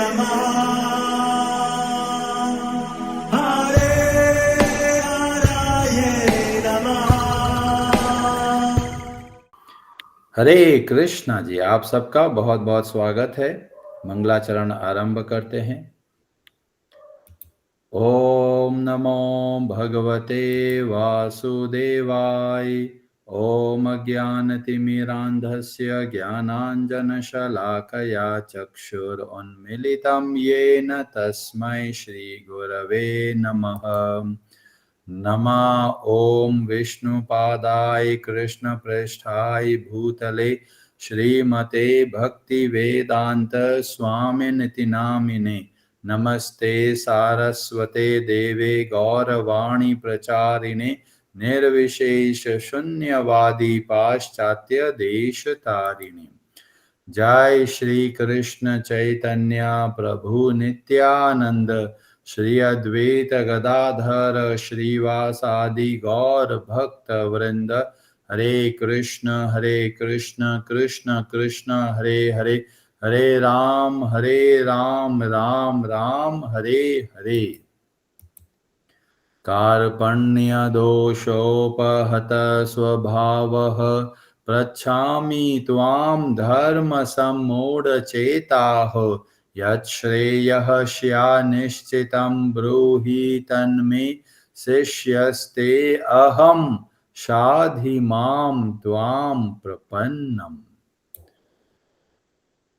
नमः हरे हराये नमः। हरे कृष्णा जी, आप सबका बहुत बहुत स्वागत है। मंगलाचरण आरंभ करते हैं। ओम नमो भगवते वासुदेवाय। ओम अज्ञानतिमिरान्धस्य ज्ञानाञ्जनशलाकया चक्षुरुन्मीलितं येन तस्मै श्रीगुरवे नमः। नमा ओम विष्णुपादाय कृष्णप्रेष्ठाय भूतले श्रीमते भक्तिवेदांत स्वामिनिति नामिने। नमस्ते सारस्वते देवे गौरवाणी प्रचारिणे निर्विशेष शून्यवादी पाश्चात्य देश तारिणे। जय श्री कृष्ण चैतन्य प्रभु नित्यानंद श्री अद्वैत गदाधर श्रीवासादि गौर भक्त वृंद। हरे कृष्ण कृष्ण कृष्ण हरे हरे, हरे राम राम राम हरे हरे। कार्पण्यदोषोपहत स्वभावः पृच्छामि त्वां धर्मसम्मूढचेताः। यच्छ्रेयः स्यान्निश्चितं ब्रूहि तन्मे शिष्यस्ते अहं शाधि मां त्वां प्रपन्नम्।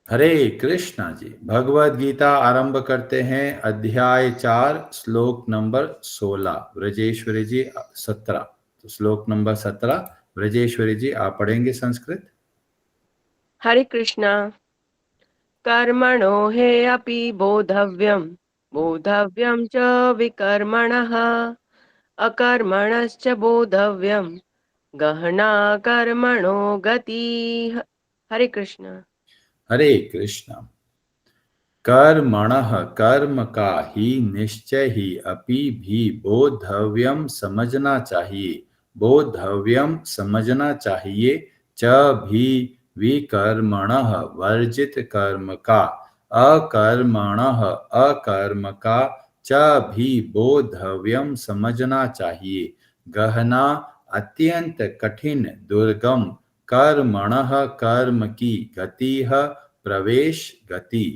हरे कृष्णा जी। भगवद गीता आरंभ करते हैं। अध्याय 4 श्लोक नंबर 16। ब्रजेश्वरी जी 17। तो श्लोक नंबर 17 ब्रजेश्वरी जी आप पढ़ेंगे संस्कृत। हरे कृष्णा। कर्मणो हे अपि बोधव्यं बोधव्यं च विकर्मणः अकर्मणश्च बोधव्यं गहना कर्मणो गतिः। हरे कृष्ण। हरे कृष्णा। कर्मणः कर्म का ही निश्चय ही अपि भी बोधव्यम समझना चाहिए, बोधव्यम समझना चाहिए। च भी विकर्मणः वर्जित कर्म का, अकर्मणः अकर्म का च भी बोधव्यम समझना चाहिए। गहना अत्यंत कठिन दुर्गम कर्मणः कर्म की गति प्रवेश गति।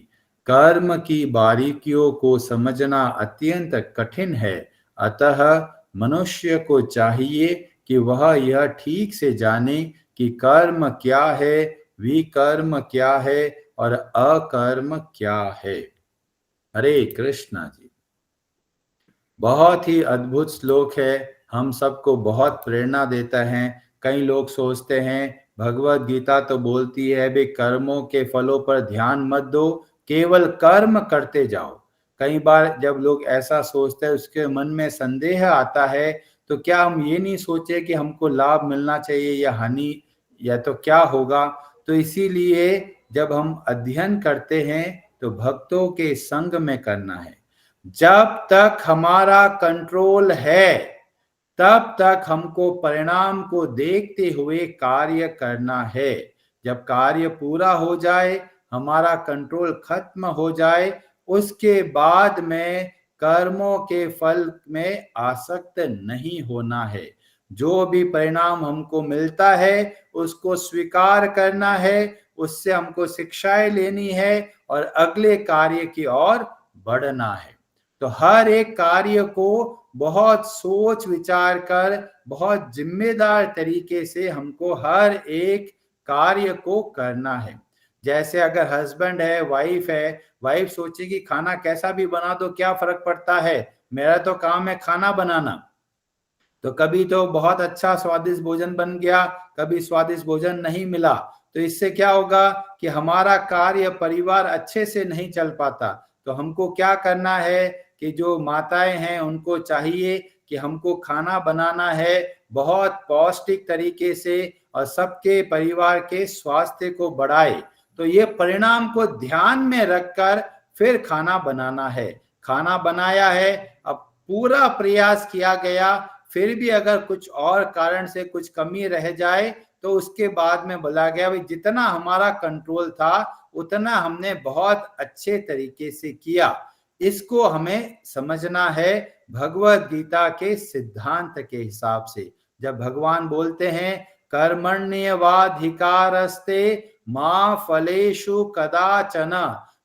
कर्म की बारीकियों को समझना अत्यंत कठिन है। अतः मनुष्य को चाहिए कि वह यह ठीक से जाने कि कर्म क्या है, विकर्म क्या है और अकर्म क्या है। हरे कृष्णा जी। बहुत ही अद्भुत श्लोक है, हम सबको बहुत प्रेरणा देता है। कई लोग सोचते हैं भगवत गीता तो बोलती है भी कर्मों के फलों पर ध्यान मत दो, केवल कर्म करते जाओ। कई बार जब लोग ऐसा सोचते हैं उसके मन में संदेह आता है, तो क्या हम ये नहीं सोचे कि हमको लाभ मिलना चाहिए या हानि, या तो क्या होगा। तो इसीलिए जब हम अध्ययन करते हैं तो भक्तों के संग में करना है। जब तक हमारा कंट्रोल है तब तक हमको परिणाम को देखते हुए कार्य करना है। जब कार्य पूरा हो जाए, हमारा कंट्रोल खत्म हो जाए, उसके बाद में कर्मों के फल में आसक्त नहीं होना है। जो भी परिणाम हमको मिलता है उसको स्वीकार करना है, उससे हमको शिक्षाएं लेनी है और अगले कार्य की ओर बढ़ना है। तो हर एक कार्य को बहुत सोच विचार कर, बहुत जिम्मेदार तरीके से हमको हर एक कार्य को करना है। जैसे अगर हस्बैंड है, वाइफ सोचेगी खाना कैसा भी बना दो, क्या फर्क पड़ता है, मेरा तो काम है खाना बनाना। तो कभी तो बहुत अच्छा स्वादिष्ट भोजन बन गया, कभी स्वादिष्ट भोजन नहीं मिला, तो इससे क्या होगा कि हमारा कार्य परिवार अच्छे से नहीं चल पाता। तो हमको क्या करना है कि जो माताएं हैं उनको चाहिए कि हमको खाना बनाना है बहुत पौष्टिक तरीके से और सबके परिवार के स्वास्थ्य को बढ़ाए। तो ये परिणाम को ध्यान में रखकर फिर खाना बनाना है। खाना बनाया है, अब पूरा प्रयास किया गया, फिर भी अगर कुछ और कारण से कुछ कमी रह जाए तो उसके बाद में बोला गया भाई जितना हमारा कंट्रोल था उतना हमने बहुत अच्छे तरीके से किया। इसको हमें समझना है भगवत गीता के सिद्धांत के हिसाब से। जब भगवान बोलते हैं कर्मण्येवाधिकारस्ते मा फलेषु कदाचन,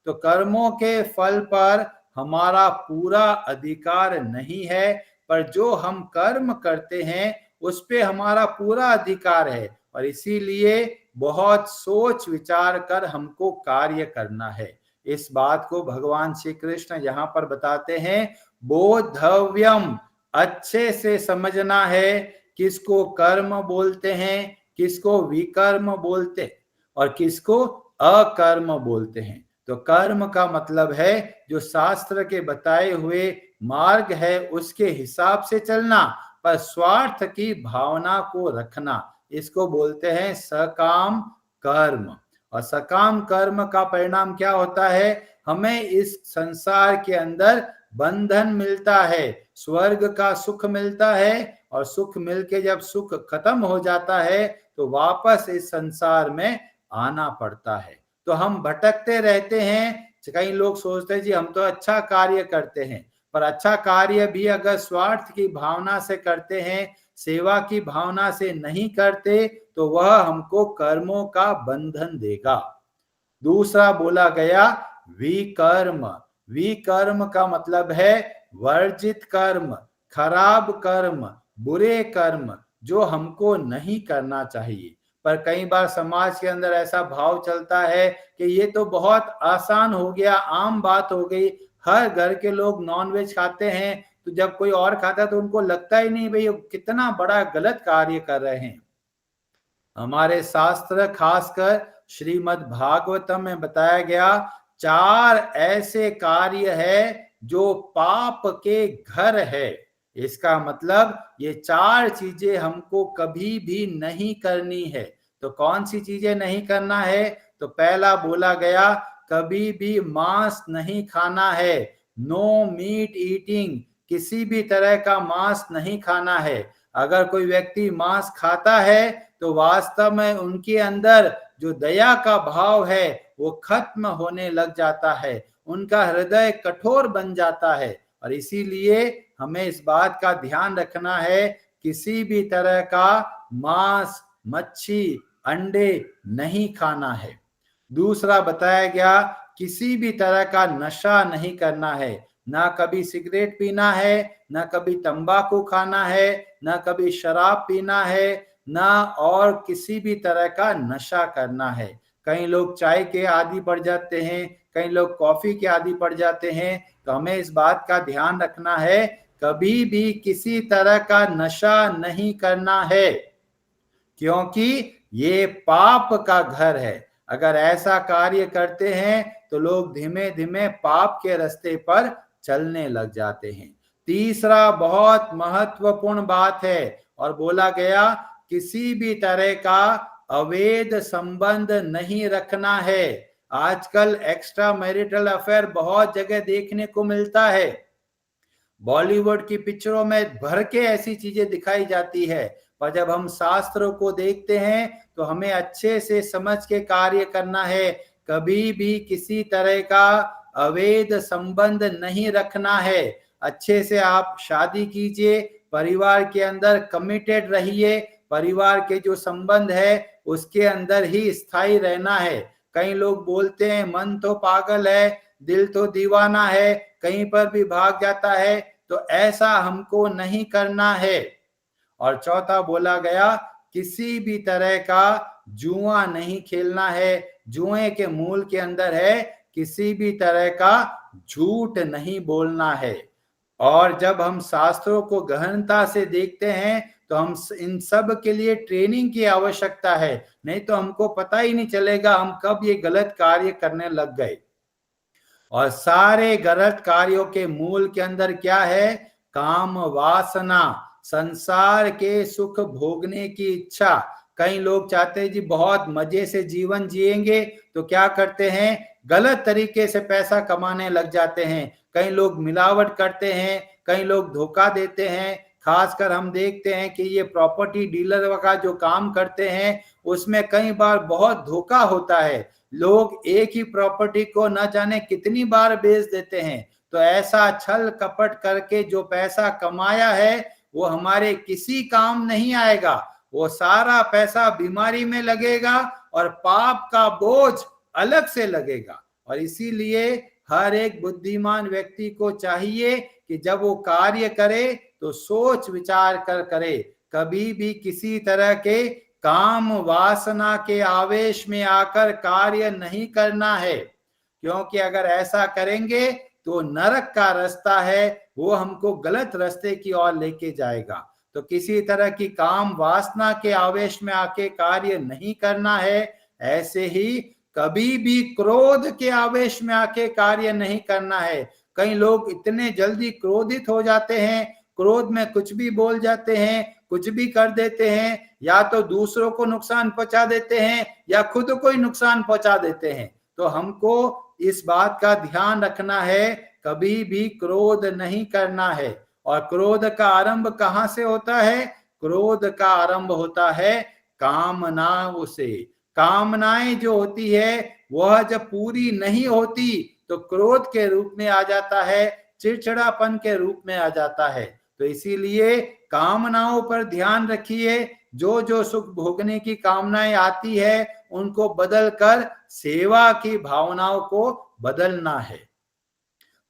तो कर्मों के फल पर हमारा पूरा अधिकार नहीं है, पर जो हम कर्म करते हैं उस पे हमारा पूरा अधिकार है, और इसीलिए बहुत सोच विचार कर हमको कार्य करना है। इस बात को भगवान श्री कृष्ण यहाँ पर बताते हैं, बोधव्यम, अच्छे से समझना है किसको कर्म बोलते हैं, किसको विकर्म बोलते हैं और किसको अकर्म बोलते हैं। तो कर्म का मतलब है जो शास्त्र के बताए हुए मार्ग है उसके हिसाब से चलना, पर स्वार्थ की भावना को रखना, इसको बोलते हैं सकाम कर्म। और सकाम कर्म का परिणाम क्या होता है, हमें इस संसार के अंदर बंधन मिलता है, स्वर्ग का सुख मिलता है, और सुख मिलके जब सुख खत्म हो जाता है तो वापस इस संसार में आना पड़ता है। तो हम भटकते रहते हैं। कई लोग सोचते हैं जी हम तो अच्छा कार्य करते हैं, पर अच्छा कार्य भी अगर स्वार्थ की भावना से करते हैं, सेवा की भावना से नहीं करते, तो वह हमको कर्मों का बंधन देगा। दूसरा बोला गया विकर्म। विकर्म का मतलब है वर्जित कर्म, खराब कर्म, बुरे कर्म जो हमको नहीं करना चाहिए। पर कई बार समाज के अंदर ऐसा भाव चलता है कि ये तो बहुत आसान हो गया, आम बात हो गई, हर घर के लोग नॉनवेज खाते हैं, तो जब कोई और खाता है तो उनको लगता ही नहीं भाई कितना बड़ा गलत कार्य कर रहे हैं। हमारे शास्त्र खासकर श्रीमद् भागवतम में बताया गया 4 ऐसे कार्य है जो पाप के घर है। इसका मतलब ये 4 चीजें हमको कभी भी नहीं करनी है। तो कौन सी चीजें नहीं करना है, तो पहला बोला गया कभी भी मांस नहीं खाना है, नो मीट ईटिंग, किसी भी तरह का मांस नहीं खाना है। अगर कोई व्यक्ति मांस खाता है तो वास्तव में उनके अंदर जो दया का भाव है वो खत्म होने लग जाता है, उनका हृदय कठोर बन जाता है। और इसीलिए हमें इस बात का ध्यान रखना है किसी भी तरह का मांस, मच्छी, अंडे नहीं खाना है। दूसरा बताया गया किसी भी तरह का नशा नहीं करना है, ना कभी सिगरेट पीना है, ना कभी तंबाकू खाना है, ना कभी शराब पीना है, ना और किसी भी तरह का नशा करना है। कई लोग चाय के आदी पड़ जाते हैं, कई लोग कॉफी के आदी पड़ जाते हैं, तो हमें इस बात का ध्यान रखना है कभी भी किसी तरह का नशा नहीं करना है, क्योंकि ये पाप का घर है। अगर ऐसा कार्य करते हैं तो लोग धीमे धीमे पाप के रास्ते पर चलने लग जाते हैं। तीसरा बहुत महत्वपूर्ण बात है, और बोला गया किसी भी तरह का अवैध संबंध नहीं रखना है। आजकल एक्स्ट्रा मैरिटल अफेयर बहुत जगह देखने को मिलता है। बॉलीवुड की पिक्चरों में भर के ऐसी चीजें दिखाई जाती है, पर जब हम शास्त्रों को देखते हैं तो हमें अच्छे से समझ के कार्य करना है। कभी भी किसी तरह का अवैध संबंध नहीं रखना है। अच्छे से आप शादी कीजिए, परिवार के अंदर कमिटेड रहिए, परिवार के जो संबंध है उसके अंदर ही स्थायी रहना है। कई लोग बोलते हैं मन तो पागल है, दिल तो दीवाना है, कहीं पर भी भाग जाता है, तो ऐसा हमको नहीं करना है। और चौथा बोला गया किसी भी तरह का जुआ नहीं खेलना है। जुए के मूल के अंदर है किसी भी तरह का झूठ नहीं बोलना है। और जब हम शास्त्रों को गहनता से देखते हैं तो हम इन सब के लिए ट्रेनिंग की आवश्यकता है, नहीं तो हमको पता ही नहीं चलेगा हम कब ये गलत कार्य करने लग गए। और सारे गलत कार्यों के मूल के अंदर क्या है, काम वासना, संसार के सुख भोगने की इच्छा। कई लोग चाहते हैं जी बहुत मजे से जीवन जिएंगे, तो क्या करते हैं गलत तरीके से पैसा कमाने लग जाते हैं। कई लोग मिलावट करते हैं, कई लोग धोखा देते हैं, खासकर हम देखते हैं कि ये प्रॉपर्टी डीलर का जो काम करते हैं उसमें कई बार बहुत धोखा होता है। लोग एक ही प्रॉपर्टी को न जाने कितनी बार बेच देते हैं। तो ऐसा छल कपट करके जो पैसा कमाया है वो हमारे किसी काम नहीं आएगा। वो सारा पैसा बीमारी में लगेगा और पाप का बोझ अलग से लगेगा। और इसीलिए हर एक बुद्धिमान व्यक्ति को चाहिए कि जब वो कार्य करे तो सोच विचार कर करे। कभी भी किसी तरह के काम वासना के आवेश में आकर कार्य नहीं करना है, क्योंकि अगर ऐसा करेंगे तो नरक का रास्ता है वो हमको गलत रास्ते की ओर लेके जाएगा। तो किसी तरह की काम वासना के आवेश में आके कार्य नहीं करना है। ऐसे ही कभी भी क्रोध के आवेश में आके कार्य नहीं करना है। कई लोग इतने जल्दी क्रोधित हो जाते हैं, क्रोध में कुछ भी बोल जाते हैं, कुछ भी कर देते हैं, या तो दूसरों को नुकसान पहुंचा देते हैं या खुद को ही नुकसान पहुंचा देते हैं। तो हमको इस बात का ध्यान रखना है, कभी भी क्रोध नहीं करना है। और क्रोध का आरंभ कहां से होता है? क्रोध का आरंभ होता है कामनाओं से। कामनाएं जो होती है वह जब पूरी नहीं होती तो क्रोध के रूप में आ जाता है, चिड़चिड़ापन के रूप में आ जाता है। तो इसीलिए कामनाओं पर ध्यान रखिए। जो जो सुख भोगने की कामनाएं आती है उनको बदलकर सेवा की भावनाओं को बदलना है।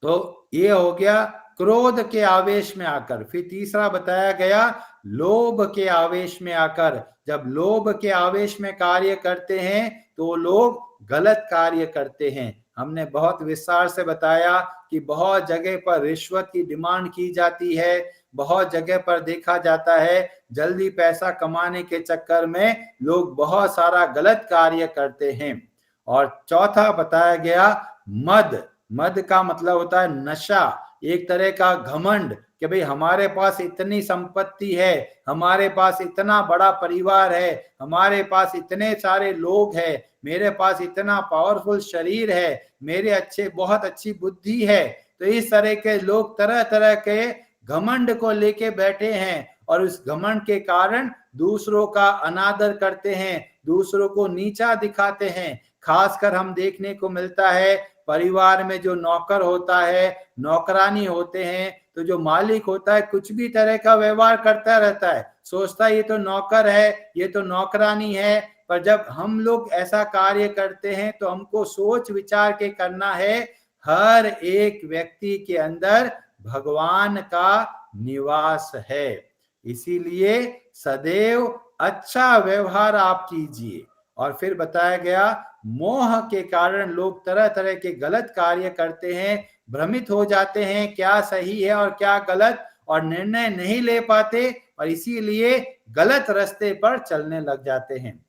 तो ये हो गया क्रोध के आवेश में आकर। फिर तीसरा बताया गया लोभ के आवेश में आकर। जब लोभ के आवेश में कार्य करते हैं तो लोग गलत कार्य करते हैं। हमने बहुत विस्तार से बताया कि बहुत जगह पर रिश्वत की डिमांड की जाती है, बहुत जगह पर देखा जाता है जल्दी पैसा कमाने के चक्कर में लोग बहुत सारा गलत कार्य करते हैं। और चौथा बताया गया मद। मद का मतलब होता है नशा, एक तरह का घमंड कि भाई हमारे पास इतनी संपत्ति है, हमारे पास इतना बड़ा परिवार है, हमारे पास इतने सारे लोग हैं, मेरे पास इतना पावरफुल शरीर है, मेरे बहुत अच्छी बुद्धि है। तो इस तरह के लोग तरह तरह के घमंड को लेके बैठे हैं और उस घमंड के कारण दूसरों का अनादर करते हैं, दूसरों को नीचा दिखाते हैं। खासकर हम देखने को मिलता है परिवार में जो नौकर होता है, नौकरानी होते हैं, तो जो मालिक होता है कुछ भी तरह का व्यवहार करता रहता है, सोचता है ये तो नौकर है, ये तो नौकरानी है। पर जब हम लोग ऐसा कार्य करते हैं तो हमको सोच विचार के करना है। हर एक व्यक्ति के अंदर भगवान का निवास है, इसीलिए सदैव अच्छा व्यवहार आप कीजिए। और फिर बताया गया मोह के कारण लोग तरह तरह के गलत कार्य करते हैं, भ्रमित हो जाते हैं क्या सही है और क्या गलत, और निर्णय नहीं ले पाते और इसीलिए गलत रास्ते पर चलने लग जाते हैं।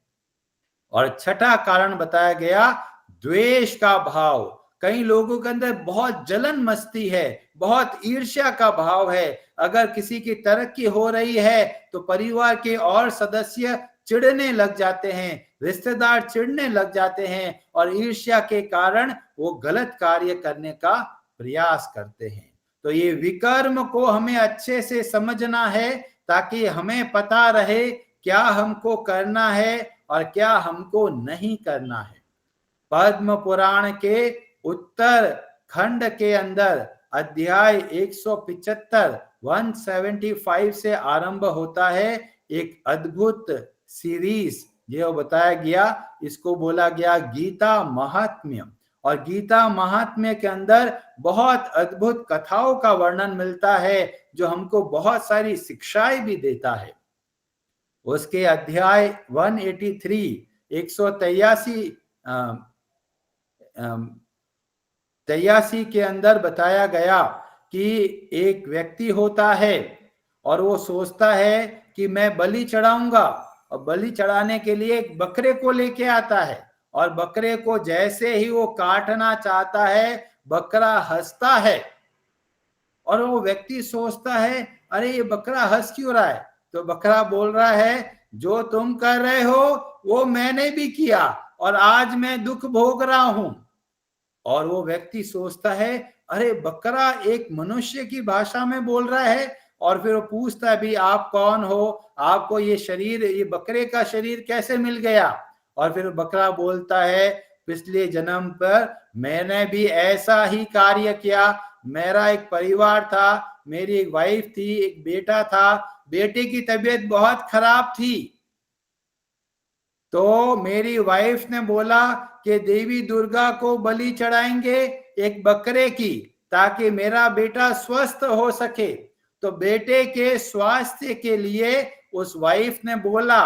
और छठा कारण बताया गया द्वेष का भाव। कई लोगों के अंदर बहुत जलन मस्ती है, बहुत ईर्ष्या का भाव है। अगर किसी की तरक्की हो रही है तो परिवार के और सदस्य चिढ़ने लग जाते हैं, रिश्तेदार चिढ़ने लग जाते हैं और ईर्ष्या के कारण वो गलत कार्य करने का प्रयास करते हैं। तो ये विकर्म को हमें अच्छे से समझना है ताकि हमें पता रहे क्या हमको करना है और क्या हमको नहीं करना है। पद्म पुराण के उत्तर खंड के अंदर अध्याय 175 175 से आरंभ होता है एक अद्भुत सीरीज। यह बताया गया, इसको बोला गया गीता महात्म्य। और गीता महात्म्य के अंदर बहुत अद्भुत कथाओं का वर्णन मिलता है जो हमको बहुत सारी शिक्षाएं भी देता है। उसके अध्याय 183 183 के अंदर बताया गया कि एक व्यक्ति होता है और वो सोचता है कि मैं बलि चढ़ाऊंगा, और बलि चढ़ाने के लिए एक बकरे को लेके आता है और बकरे को जैसे ही वो काटना चाहता है बकरा हंसता है और वो व्यक्ति सोचता है अरे ये बकरा हंस क्यों रहा है। तो बकरा बोल रहा है जो तुम कर रहे हो वो मैंने भी किया और आज मैं दुख भोग रहा हूं। और वो व्यक्ति सोचता है अरे बकरा एक मनुष्य की भाषा में बोल रहा है और फिर वो पूछता है भी आप कौन हो, आपको ये शरीर, ये बकरे का शरीर कैसे मिल गया। और फिर बकरा बोलता है पिछले जन्म पर मैंने भी ऐसा ही कार्य किया, मेरा एक परिवार था, मेरी एक वाइफ थी, एक बेटा था, बेटे की तबीयत बहुत खराब थी, तो मेरी वाइफ ने बोला कि देवी दुर्गा को बलि चढ़ाएंगे एक बकरे की, ताकि मेरा बेटा स्वस्थ हो सके। तो बेटे के स्वास्थ्य के लिए उस वाइफ ने बोला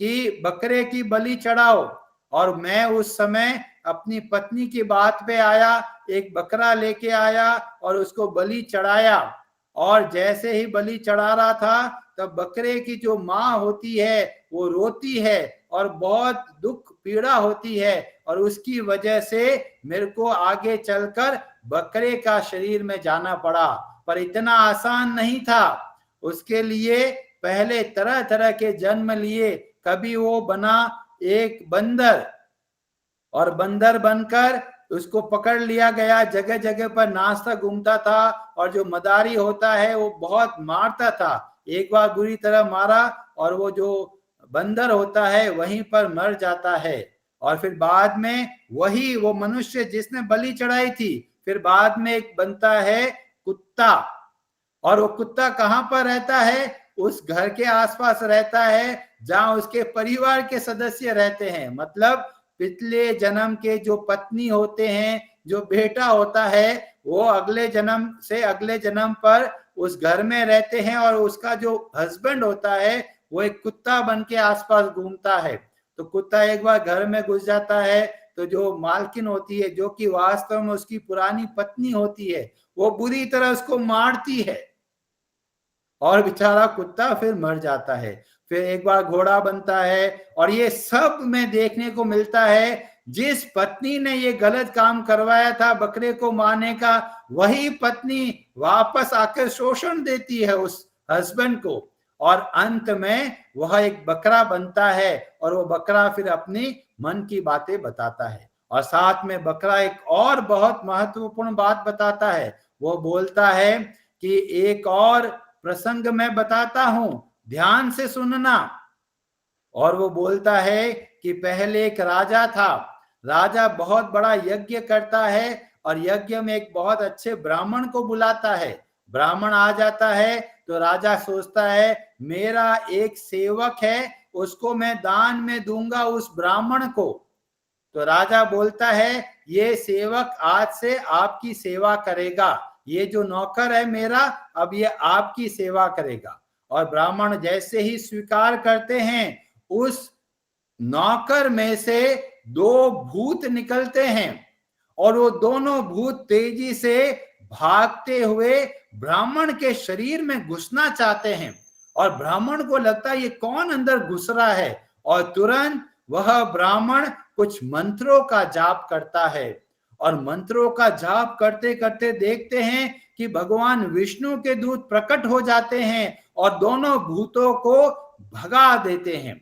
कि बकरे की बलि चढ़ाओ, और मैं उस समय अपनी पत्नी की बात पे आया, एक बकरा लेके आया और उसको बलि चढ़ाया। और जैसे ही बलि चढ़ा रहा था तब बकरे की जो माँ होती है वो रोती है और बहुत दुख पीड़ा होती है, और उसकी वजह से मेरे को आगे चलकर बकरे का शरीर में जाना पड़ा। पर इतना आसान नहीं था, उसके लिए पहले तरह तरह के जन्म लिए। कभी वो बना एक बंदर, और बंदर बनकर उसको पकड़ लिया गया, जगह जगह पर नाचता घूमता था, और जो मदारी होता है वो बहुत मारता था। एक बार बुरी तरह मारा और वो जो बंदर होता है वहीं पर मर जाता है। और फिर बाद में वही वो मनुष्य जिसने बलि चढ़ाई थी, फिर बाद में एक बनता है कुत्ता, और वो कुत्ता कहाँ पर रहता है, उस घर के आसपास रहता है जहां उसके परिवार के सदस्य रहते हैं। मतलब पिछले जन्म के जो पत्नी होते हैं, जो बेटा होता है, वो अगले जन्म से अगले जन्म पर उस घर में रहते हैं, और उसका जो हस्बैंड होता है वो एक कुत्ता बन के आसपास घूमता है। तो कुत्ता एक बार घर में घुस जाता है तो जो मालकिन होती है, जो कि वास्तव में उसकी पुरानी पत्नी होती है, वो बुरी तरह उसको मारती है, और बेचारा कुत्ता फिर मर जाता है। फिर एक बार घोड़ा बनता है, और ये सब में देखने को मिलता है जिस पत्नी ने ये गलत काम करवाया था बकरे को मारने का, वही पत्नी वापस आकर शोषण देती है उस हस्बैंड को, और अंत में वह एक बकरा बनता है, और वो बकरा फिर अपनी मन की बातें बताता है। और साथ में बकरा एक और बहुत महत्वपूर्ण बात बताता है, वो बोलता है कि एक और प्रसंग मैं बताता हूं, ध्यान से सुनना। और वो बोलता है कि पहले एक राजा था, राजा बहुत बड़ा यज्ञ करता है, और यज्ञ में एक बहुत अच्छे ब्राह्मण को बुलाता है। ब्राह्मण आ जाता है तो राजा सोचता है मेरा एक सेवक है, उसको मैं दान में दूंगा उस ब्राह्मण को। तो राजा बोलता है ये सेवक आज से आपकी सेवा करेगा, ये जो नौकर है मेरा, अब ये आपकी सेवा करेगा। और ब्राह्मण जैसे ही स्वीकार करते हैं, उस नौकर में से दो भूत निकलते हैं, और वो दोनों भूत तेजी से भागते हुए ब्राह्मण के शरीर में घुसना चाहते हैं। और ब्राह्मण को लगता है ये कौन अंदर घुस रहा है, और तुरंत वह ब्राह्मण कुछ मंत्रों का जाप करता है। और मंत्रों का जाप करते करते देखते हैं कि भगवान विष्णु के दूत प्रकट हो जाते हैं और दोनों भूतों को भगा देते हैं।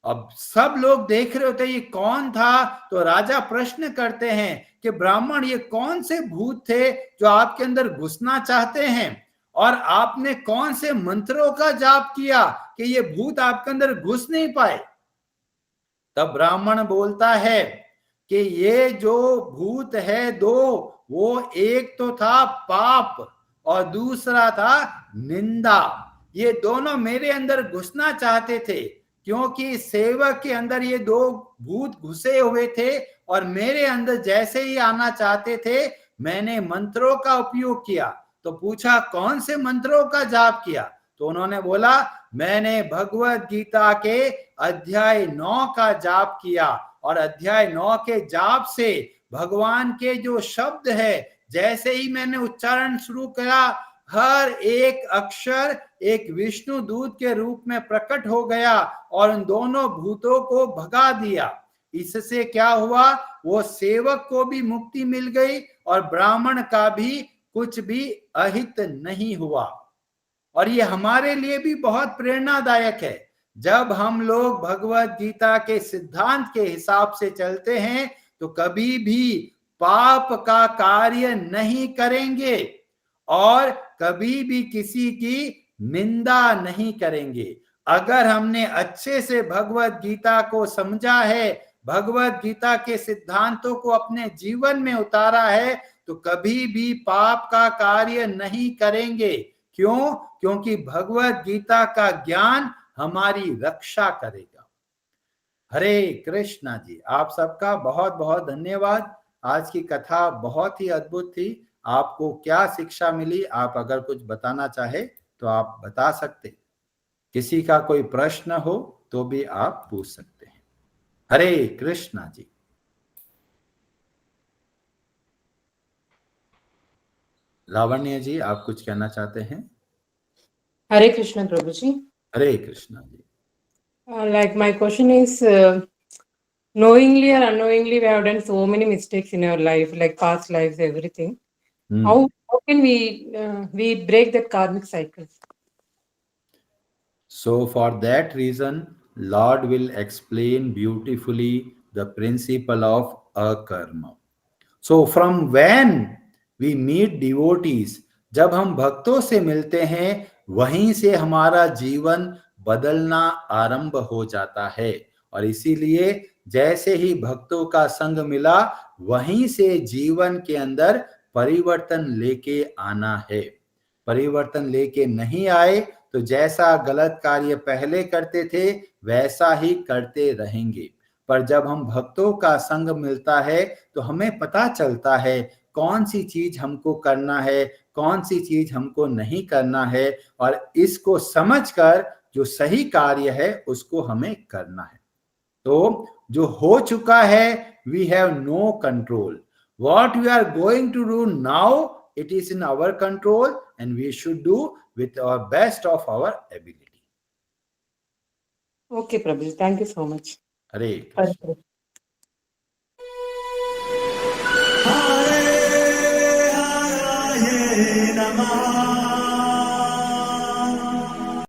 अब सब लोग देख रहे होते ये कौन था, तो राजा प्रश्न करते हैं कि ब्राह्मण ये कौन से भूत थे जो आपके अंदर घुसना चाहते हैं, और आपने कौन से मंत्रों का जाप किया कि ये भूत आपके अंदर घुस नहीं पाए। तब ब्राह्मण बोलता है कि ये जो भूत है दो, वो एक तो था पाप और दूसरा था निंदा। ये दोनों मेरे अंदर घुसना चाहते थे, क्योंकि सेवक के अंदर ये दो भूत घुसे हुए थे, और मेरे अंदर जैसे ही आना चाहते थे मैंने मंत्रों का उपयोग किया। तो पूछा कौन से मंत्रों का जाप किया, तो उन्होंने बोला मैंने भगवत गीता के अध्याय 9 का जाप किया, और अध्याय 9 के जाप से भगवान के जो शब्द है, जैसे ही मैंने उच्चारण शुरू किया, हर एक अक्षर एक विष्णु दूत के रूप में प्रकट हो गया और उन दोनों भूतों को भगा दिया। इससे क्या हुआ, वो सेवक को भी मुक्ति मिल गई और ब्राह्मण का भी कुछ भी अहित नहीं हुआ। और ये हमारे लिए भी बहुत प्रेरणादायक है। जब हम लोग भगवत गीता के सिद्धांत के हिसाब से चलते हैं तो कभी भी पाप का कार्य नहीं करेंगे, और कभी भी किसी की निंदा नहीं करेंगे। अगर हमने अच्छे से भगवत गीता को समझा है, भगवत गीता के सिद्धांतों को अपने जीवन में उतारा है, तो कभी भी पाप का कार्य नहीं करेंगे। क्यों? क्योंकि भगवत गीता का ज्ञान हमारी रक्षा करेगा। हरे कृष्णा जी, आप सबका बहुत बहुत धन्यवाद। आज की कथा बहुत ही अद्भुत थी। आपको क्या शिक्षा मिली, आप अगर कुछ बताना चाहे तो आप बता सकते। किसी का कोई प्रश्न हो तो भी आप पूछ सकते हैं। हरे कृष्णा जी। लावण्य जी, आप कुछ कहना चाहते हैं? Hare Krishna, Prabhuji. Hare Krishna ji. Like my question is, knowingly or unknowingly, we have done so many mistakes in our life, like past lives, everything. How can we break that karmic cycle? So for that reason, Lord will explain beautifully the principle of akarma. So from when we meet devotees, जब हम भक्तों से मिलते हैं, वहीं से हमारा जीवन बदलना आरंभ हो जाता है। और इसीलिए जैसे ही भक्तों का संग मिला, वहीं से जीवन के अंदर परिवर्तन लेके आना है। परिवर्तन लेके नहीं आए तो जैसा गलत कार्य पहले करते थे वैसा ही करते रहेंगे। पर जब हम भक्तों का संग मिलता है तो हमें पता चलता है कौन सी चीज हमको करना है, कौन सी चीज हमको नहीं करना है, और इसको समझकर जो सही कार्य है उसको हमें करना है। तो जो हो चुका है, we have no control. What we are going to do now, it is in our control and we should do with our best of our ability. Okay, Prabhuji. Thank you so much. Hare Krishna. Hare Hare Namah.